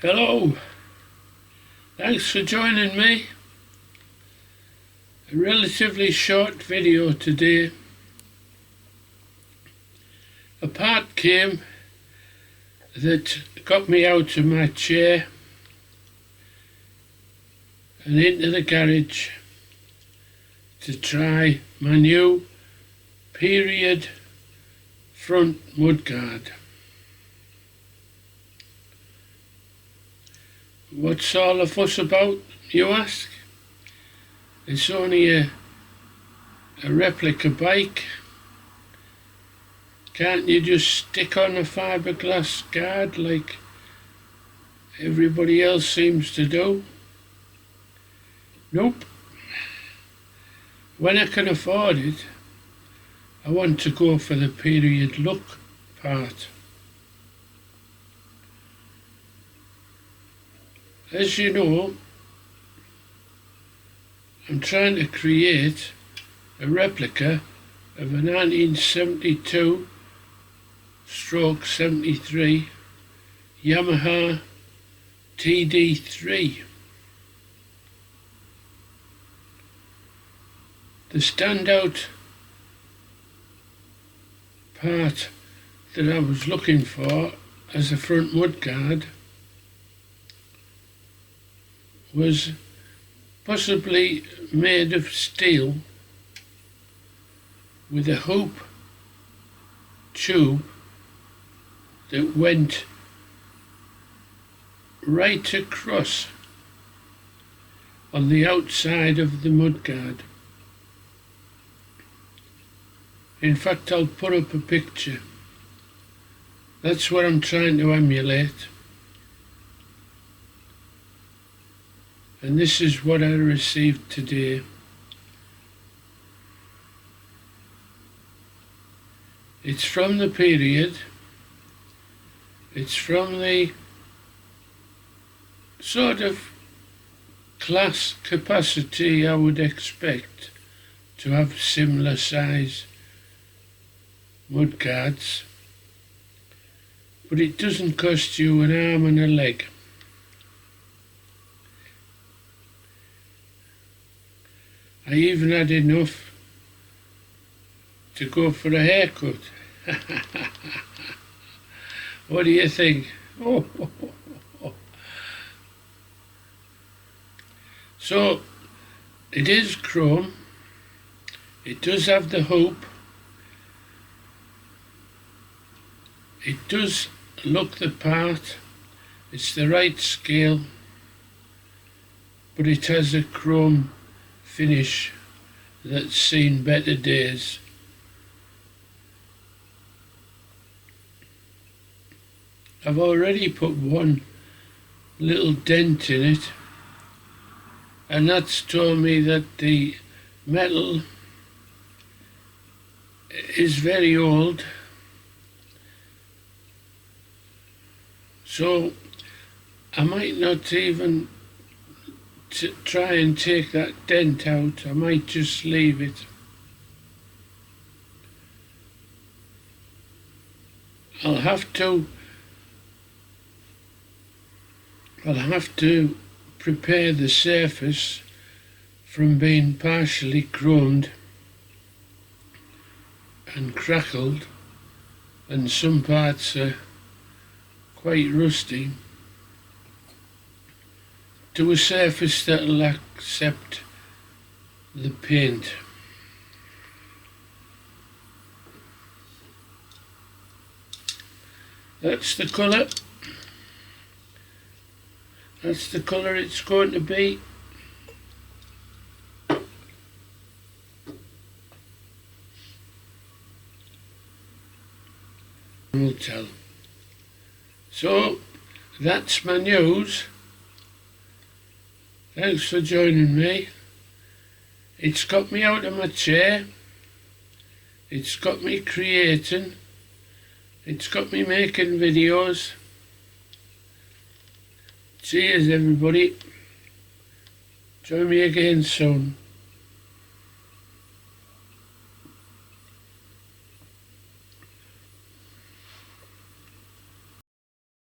Hello, thanks for joining me. A relatively short video today. A part came that got me out of my chair and into the garage to try my new period front mudguard. What's all the fuss about, you ask? It's only a replica bike. Can't you just stick on a fiberglass guard like everybody else seems to do? Nope. When I can afford it, I want to go for the period look part. As you know, I'm trying to create a replica of a 1972/73 Yamaha TD3. The standout part that I was looking for as a front mudguard was possibly made of steel with a hoop tube that went right across on the outside of the mudguard. In fact, I'll put up a picture. That's what I'm trying to emulate. And this is what I received today. It's from the period. It's from the sort of class capacity I would expect to have similar size mudguards. But it doesn't cost you an arm and a leg. I even had enough to go for a haircut. What do you think? Oh. So, it is chrome. It does have the hoop. It does look the part. It's the right scale. But it has a chrome finish that's seen better days. I've already put one little dent in it, and that's told me that the metal is very old. So I might not even try and take that dent out. I might just leave it. I'll have to prepare the surface from being partially chromed and crackled, and some parts are quite rusty, to a surface that'll accept the paint. That's the colour. That's the colour it's going to be. We'll tell. So, that's my news. Thanks for joining me. It's got me out of my chair. It's got me creating. It's got me making videos. Cheers everybody. Join me again soon.